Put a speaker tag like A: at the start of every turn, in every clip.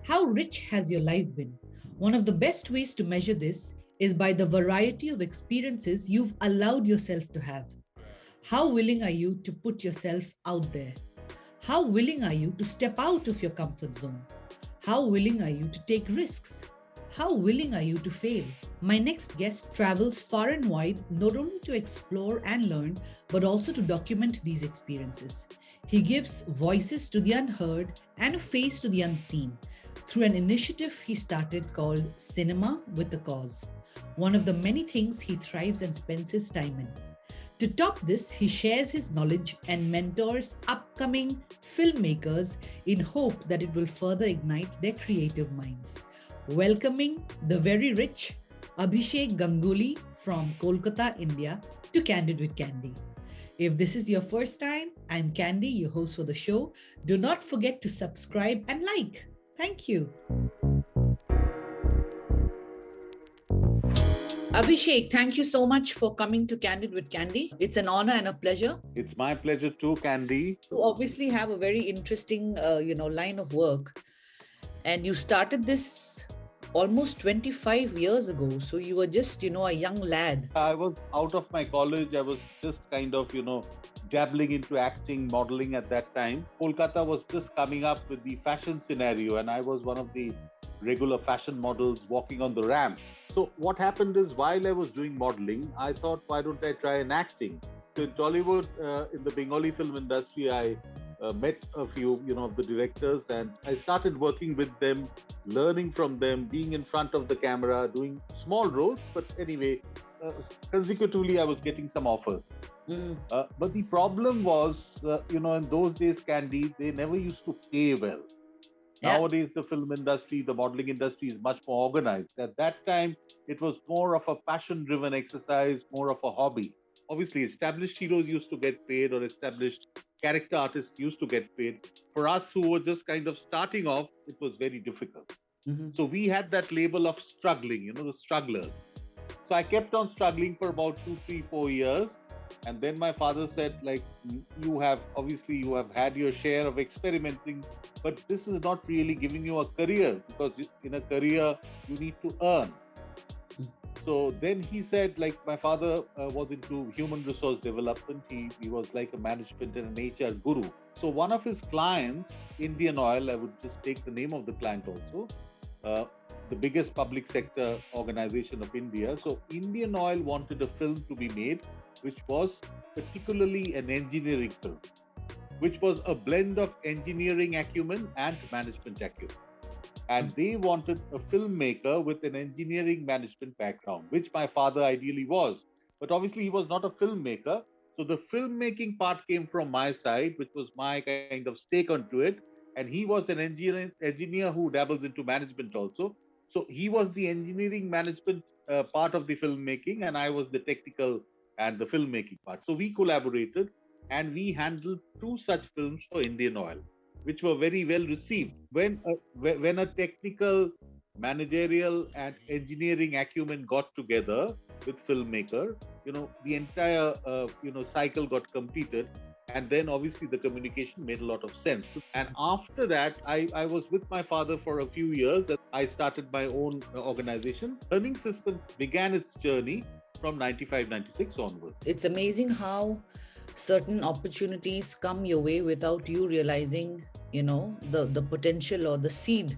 A: How rich has your life been? One of the best ways to measure this is by the variety of experiences you've allowed yourself to have. How willing are you to put yourself out there? How willing are you to step out of your comfort zone? How willing are you to take risks? How willing are you to fail? My next guest travels far and wide not only to explore and learn, but also to document these experiences. He gives voices to the unheard and a face to the unseen through an initiative he started called Cinema with a Cause, one of the many things he thrives and spends his time in. To top this, he shares his knowledge and mentors upcoming filmmakers in hope that it will further ignite their creative minds. Welcoming the very rich Abhishek Ganguly from Kolkata, India, to Candid with Candy. If this is your first time, I'm Candy, your host for the show. Do not forget to subscribe and like. Thank you. Abhishek, thank you so much for coming to Candid with Candy. It's an honor and a pleasure.
B: It's my pleasure too, Candy.
A: You obviously have a very interesting, line of work, and you started this almost 25 years ago. So you were just, a young lad.
B: I was out of my college. I was just kind of, dabbling into acting, modeling at that time. Kolkata was just coming up with the fashion scenario, and I was one of the regular fashion models walking on the ramp. So what happened is while I was doing modeling, I thought, why don't I try an acting? So in Tollywood, in the Bengali film industry, I met a few, of the directors, and I started working with them, learning from them, being in front of the camera, doing small roles. But anyway, consecutively, I was getting some offers. But the problem was, in those days, Candy, they never used to pay well.
A: Yeah.
B: Nowadays, the film industry, the modeling industry is much more organized. At that time, it was more of a passion driven exercise, more of a hobby. Obviously, established heroes used to get paid, or established character artists used to get paid. For us who were just kind of starting off, it was very difficult. So we had that label of struggling, the strugglers. So I kept on struggling for about 2, 3, 4 years. And then my father said, like, you have had your share of experimenting, but this is not really giving you a career, because in a career, you need to earn. So then he said, like, my father was into human resource development. He was like a management and an HR guru. So one of his clients, Indian Oil, I would just take the name of the client also, the biggest public sector organization of India. So Indian Oil wanted a film to be made, which was particularly an engineering film, which was a blend of engineering acumen and management acumen. And they wanted a filmmaker with an engineering management background, which my father ideally was. But obviously, he was not a filmmaker. So the filmmaking part came from my side, which was my kind of stake onto it. And he was an engineer who dabbles into management also. So he was the engineering management part of the filmmaking, and I was the technical and the filmmaking part. So we collaborated, and we handled 2 such films for Indian Oil, which were very well received. When a technical, managerial, and engineering acumen got together with filmmaker, the entire cycle got completed, and then obviously the communication made a lot of sense. And after that, I was with my father for a few years, and I started my own organization. Learning System began its journey from 95, 96 onwards.
A: It's amazing how certain opportunities come your way without you realizing, the potential or the seed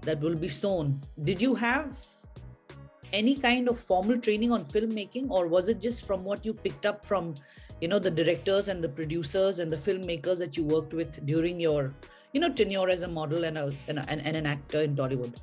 A: that will be sown. Did you have any kind of formal training on filmmaking, or was it just from what you picked up from, the directors and the producers and the filmmakers that you worked with during your, tenure as a model and an actor in Tollywood?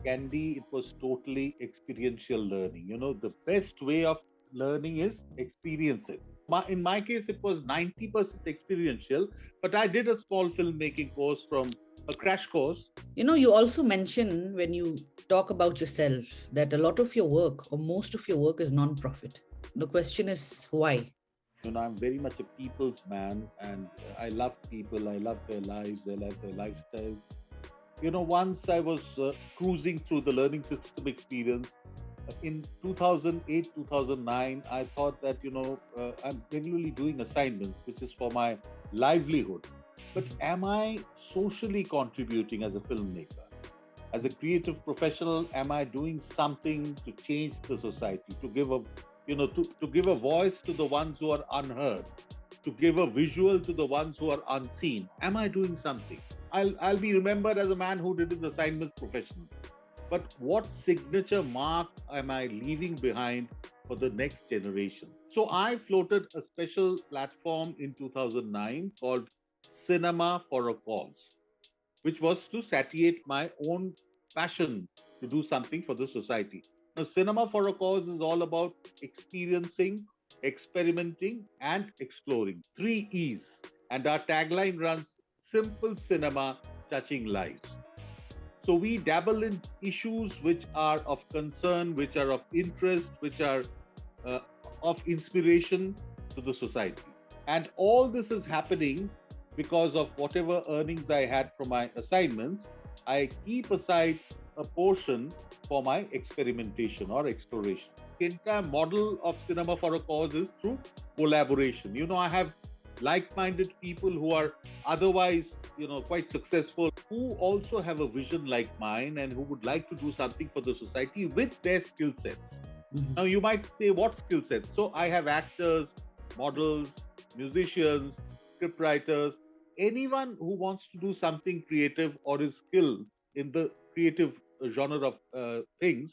B: Candy, it was totally experiential learning. The best way of learning is experience it. In my case, it was 90% experiential, but I did a small filmmaking course from a crash course.
A: You also mention when you talk about yourself that a lot of your work or most of your work is non-profit. The question is why?
B: I'm very much a people's man, and I love people. I love their lives. I love their lifestyles. Once I was cruising through the learning system experience in 2008, 2009, I thought that, I'm regularly doing assignments, which is for my livelihood. but am I socially contributing as a filmmaker? As a creative professional, am I doing something to change the society, to give a, to give a voice to the ones who are unheard, to give a visual to the ones who are unseen? Am I doing something? I'll be remembered as a man who did his assignments professionally. But what signature mark am I leaving behind for the next generation? So I floated a special platform in 2009 called Cinema for a Cause, which was to satiate my own passion to do something for the society. Now, Cinema for a Cause is all about experiencing, experimenting, and exploring. Three E's. And our tagline runs simple cinema touching lives. So we dabble in issues which are of concern, which are of interest, which are uh, of inspiration to the society. And all this is happening because of whatever earnings I had from my assignments. I keep aside a portion for my experimentation or exploration. The entire model of Cinema for a Cause is through collaboration. I have like-minded people who are otherwise, quite successful, who also have a vision like mine and who would like to do something for the society with their skill sets. Now, you might say, what skill sets? So, I have actors, models, musicians, scriptwriters, anyone who wants to do something creative or is skilled in the creative genre of things,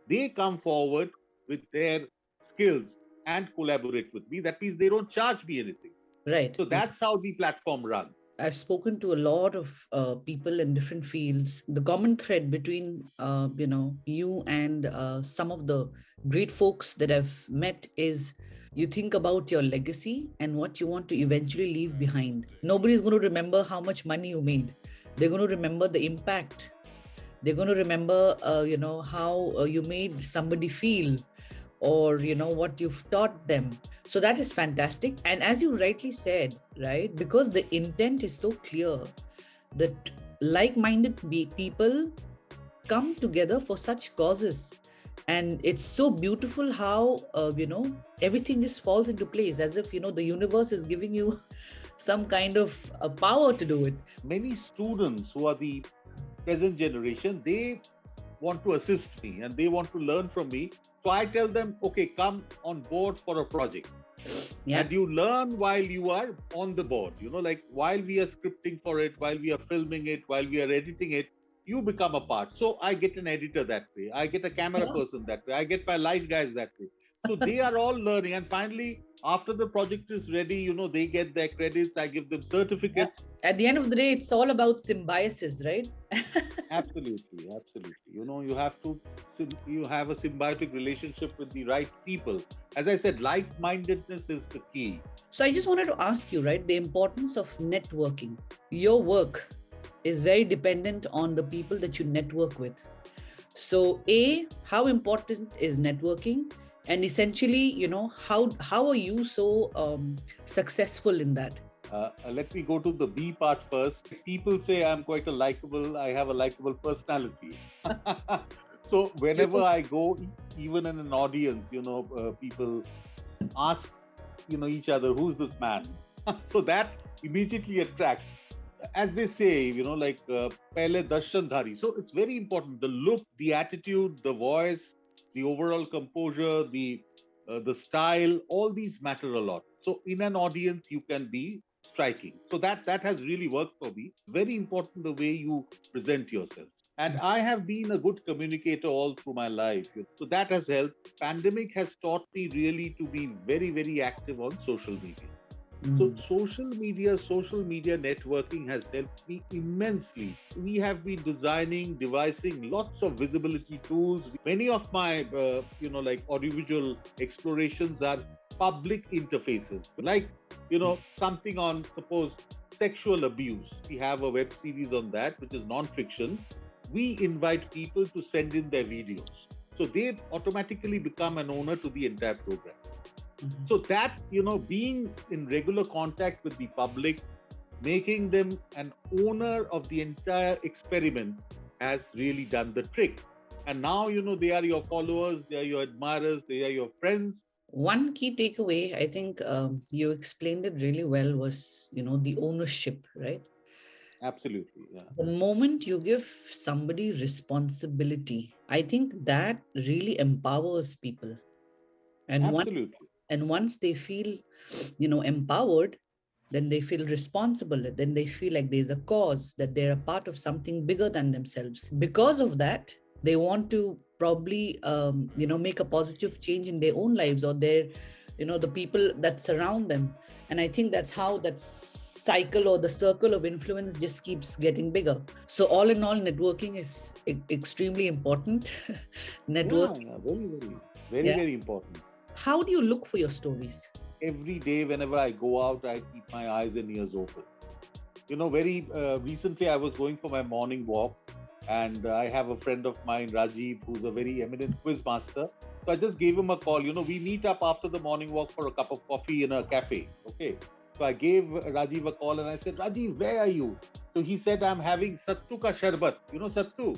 B: they come forward with their skills and collaborate with me. That means they don't charge me anything.
A: Right.
B: So that's how the platform runs.
A: I've spoken to a lot of people in different fields. The common thread between, you and some of the great folks that I've met is you think about your legacy and what you want to eventually leave behind. Nobody's going to remember how much money you made. They're going to remember the impact. They're going to remember, how you made somebody feel, or what you've taught them. So that is fantastic. And as you rightly said, right, because the intent is so clear that like-minded people come together for such causes, and it's so beautiful how everything just falls into place, as if the universe is giving you some kind of power to do it.
B: Many students who are the present generation, they want to assist me and they want to learn from me. So I tell them, okay, come on board for a project. Yeah. And you learn while you are on the board, like while we are scripting for it, while we are filming it, while we are editing it, you become a part. So I get an editor that way. I get a camera person that way. I get my light guys that way. So they are all learning. And finally, after the project is ready, they get their credits. I give them certificates.
A: At the end of the day, it's all about symbiosis, right?
B: Absolutely. You have a symbiotic relationship with the right people. As I said, like-mindedness is the key.
A: So I just wanted to ask you, right, the importance of networking. Your work is very dependent on the people that you network with. So how important is networking? And essentially, how are you so successful in that?
B: Let me go to the B part first. People say I'm quite I have a likable personality. So whenever I go, even in an audience, people ask, each other, who's this man? So that immediately attracts. As they say, pehle darshandhari. So it's very important. The look, the attitude, the voice, the overall composure, the style, all these matter a lot. So in an audience, you can be striking. So that has really worked for me. Very important the way you present yourself. And I have been a good communicator all through my life. So that has helped. Pandemic has taught me really to be very, very active on social media. So social media networking has helped me immensely. We have been devising lots of visibility tools. Many of my, audiovisual explorations are public interfaces, like, something on, suppose, sexual abuse. We have a web series on that, which is non-fiction. We invite people to send in their videos. So they automatically become an owner to the entire program. So that, being in regular contact with the public, making them an owner of the entire experiment has really done the trick. And now, they are your followers, they are your admirers, they are your friends.
A: One key takeaway, I think you explained it really well, was, the ownership, right?
B: Absolutely. Yeah.
A: The moment you give somebody responsibility, I think that really empowers people. And once
B: Absolutely.
A: and once they feel, empowered, then they feel responsible. Then they feel like there's a cause, that they're a part of something bigger than themselves. Because of that, they want to probably, make a positive change in their own lives, or their, the people that surround them. And I think that's how that cycle or the circle of influence just keeps getting bigger. So all in all, networking is extremely important.
B: Yeah,
A: Network.
B: yeah. Very, very, very,
A: Yeah.
B: very important.
A: How do you look for your stories?
B: Every day, whenever I go out, I keep my eyes and ears open. Very recently, I was going for my morning walk, and I have a friend of mine, Rajiv, who's a very eminent quiz master. So I just gave him a call. We meet up after the morning walk for a cup of coffee in a cafe. Okay. So I gave Rajiv a call and I said, Rajiv, where are you? So he said, I'm having Sattu ka sharbat. Sattu?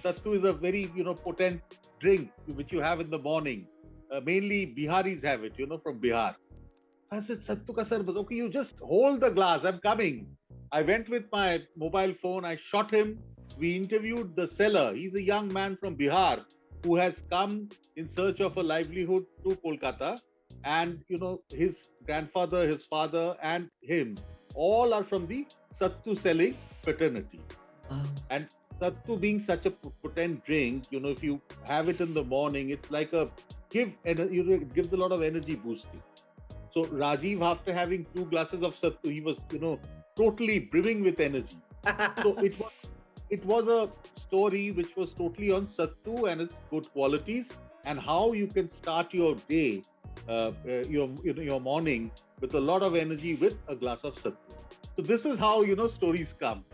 B: Sattu is a very, potent drink which you have in the morning. Mainly Biharis have it, from Bihar. I said, Sattu ka sarbad. Okay, you just hold the glass. I'm coming. I went with my mobile phone. I shot him. We interviewed the seller. He's a young man from Bihar who has come in search of a livelihood to Kolkata. And, his grandfather, his father, and him all are from the Sattu selling fraternity.
A: Wow.
B: And Sattu being such a potent drink, if you have it in the morning, it's like it gives a lot of energy boosting. So Rajiv, after having 2 glasses of Sattu, he was, totally brimming with energy. So it was a story which was totally on Sattu and its good qualities, and how you can start your day, your morning with a lot of energy with a glass of Sattu. So this is how stories come.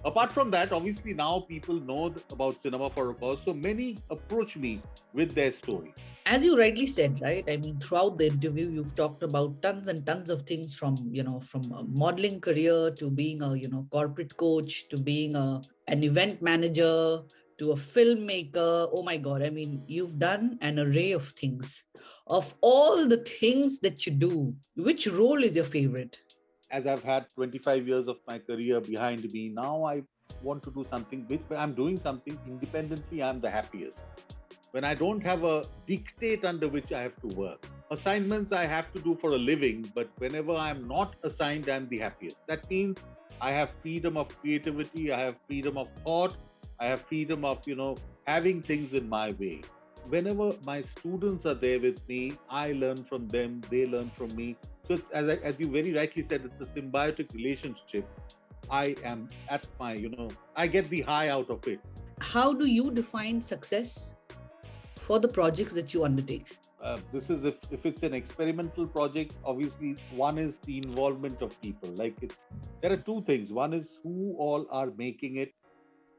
B: Apart from that, obviously now people know about Cinema for a Cause, so many approach me with their story.
A: As you rightly said, right? I mean, throughout the interview, you've talked about tons and tons of things, from, from a modeling career to being a, corporate coach, to being an event manager, to a filmmaker. Oh my God. I mean, you've done an array of things. Of all the things that you do, which role is your favorite?
B: As I've had 25 years of my career behind me, now I want to do something which I'm doing something independently. I'm the happiest. When I don't have a dictate under which I have to work. Assignments I have to do for a living, but whenever I'm not assigned, I'm the happiest. That means I have freedom of creativity, I have freedom of thought, I have freedom of, having things in my way. Whenever my students are there with me, I learn from them, they learn from me. So it's, as you very rightly said, it's a symbiotic relationship. I am at my, I get the high out of it.
A: How do you define success for the projects that you undertake?
B: This is if it's an experimental project, obviously one is the involvement of people. There are two things. One is who all are making it.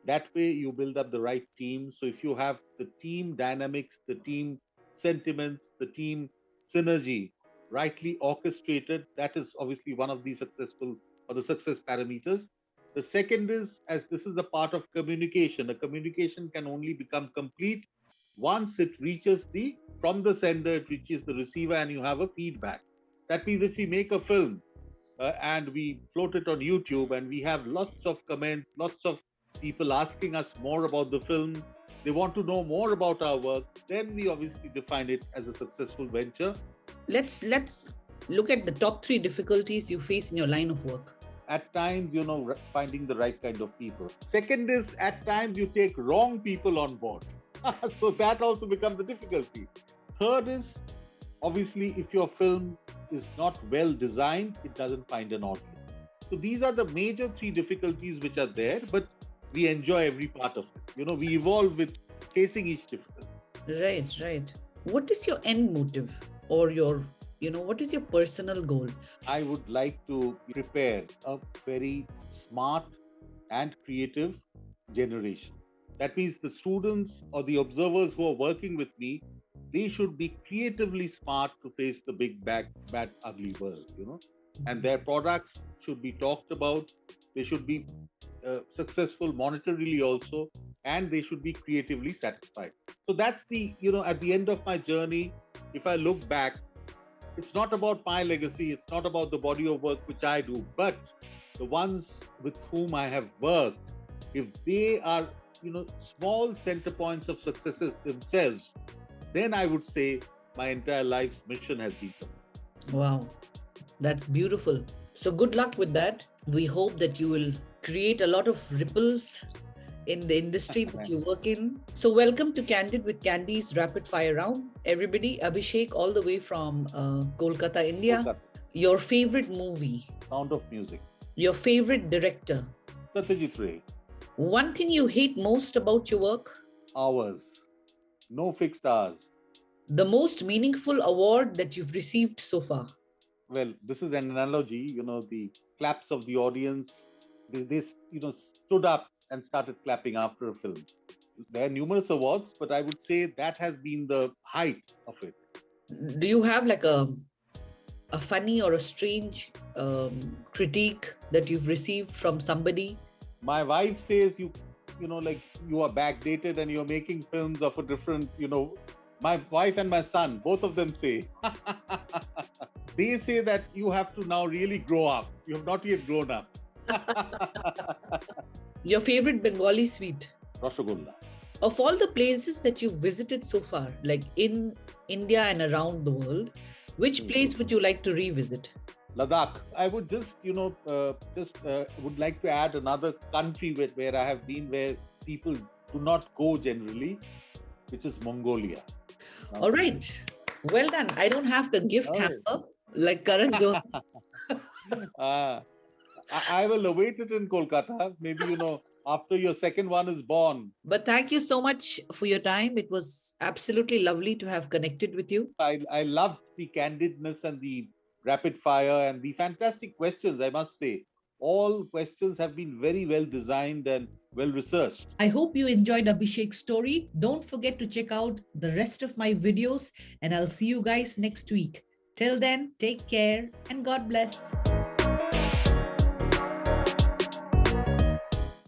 B: That way you build up the right team. So if you have the team dynamics, the team sentiments, the team synergy rightly orchestrated, that is obviously one of the successful or the success parameters. The second is, as this is a part of communication, a communication can only become complete once it reaches from the sender, it reaches the receiver, and you have a feedback. That means if we make a film and we float it on YouTube, and we have lots of comments, lots of people asking us more about the film, they want to know more about our work, then we obviously define it as a successful venture.
A: Let's look at the top 3 difficulties you face in your line of work.
B: At times, finding the right kind of people. Second is, at times you take wrong people on board. So that also becomes the difficulty. Third is, obviously, if your film is not well designed, it doesn't find an audience. So these are the major 3 difficulties which are there, but we enjoy every part of it. We evolve with facing each difficulty.
A: Right. What is your end motive, or what is your personal goal?
B: I would like to prepare a very smart and creative generation. That means the students or the observers who are working with me, they should be creatively smart to face the big, bad, ugly world. And their products should be talked about. They should be successful monetarily also, and they should be creatively satisfied. So that's at the end of my journey, if I look back, it's not about my legacy, it's not about the body of work which I do, but the ones with whom I have worked, if they are, small center points of successes themselves, then I would say my entire life's mission has been complete.
A: Wow, that's beautiful. So good luck with that. We hope that you will create a lot of ripples in the industry that you work in. So welcome to Candid with Candy's Rapid Fire Round. Everybody, Abhishek all the way from Kolkata, India.
B: Kolkata.
A: Your favorite movie?
B: Sound of Music.
A: Your favorite director?
B: Satyajit Ray.
A: One thing you hate most about your work?
B: Hours. No fixed hours.
A: The most meaningful award that you've received so far?
B: Well, this is an analogy, the claps of the audience, they stood up and started clapping after a film. There are numerous awards, but I would say that has been the height of it.
A: Do you have like a funny or a strange critique that you've received from somebody?
B: My wife says you are backdated and you're making films of a different, my wife and my son, both of them say. They say that you have to now really grow up. You have not yet grown up.
A: Your favorite Bengali sweet?
B: Rasgulla.
A: Of all the places that you've visited so far, like in India and around the world, which place would you like to revisit?
B: Ladakh. I would just, would like to add another country where I have been, where people do not go generally, which is Mongolia.
A: All right. Well done. I don't have the gift hamper like Karan Johar.
B: I will await it in Kolkata. Maybe, after your second one is born.
A: But thank you so much for your time. It was absolutely lovely to have connected with you.
B: I loved the candidness and the rapid fire and the fantastic questions, I must say. All questions have been very well designed and well researched.
A: I hope you enjoyed Abhishek's story. Don't forget to check out the rest of my videos, and I'll see you guys next week. Till then, take care and God bless.